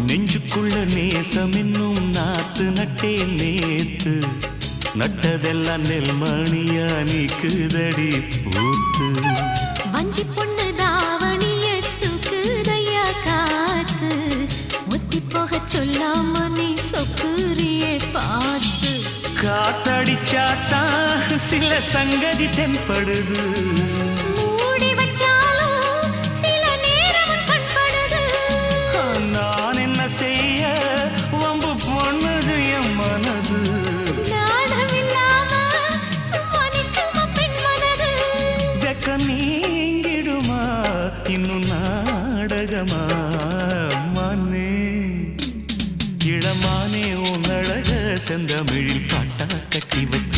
நெஞ்சுக்குள்ள நேசம் என்னும் நாத்து நட்டே நேத்து நட்டதெல்லாம் நெல்மணியா நீக்குதடி பூத்து வஞ்சி பொண்ணு தாவணிய தூக்குதையா காத்து முத்தி போக சொல்லாம நீ சொக்குரியே பார்த்து காத்தடிச்சாத்தா சில சங்கதி தென்படுது மூடி வச்சாலும் சில நேரம் கண்படுது நான் என்ன செய்ய வம்பு பொண்ணுது என் மனது நாணம் இல்லாம சும்மா நிற்குமா பெண் மனது வெக்க நீங்கிடுமா இன்னும் நாடகமா மானே இளமானே உன் அழக செந்தமிழில் பாட்டா கட்டி வைக்க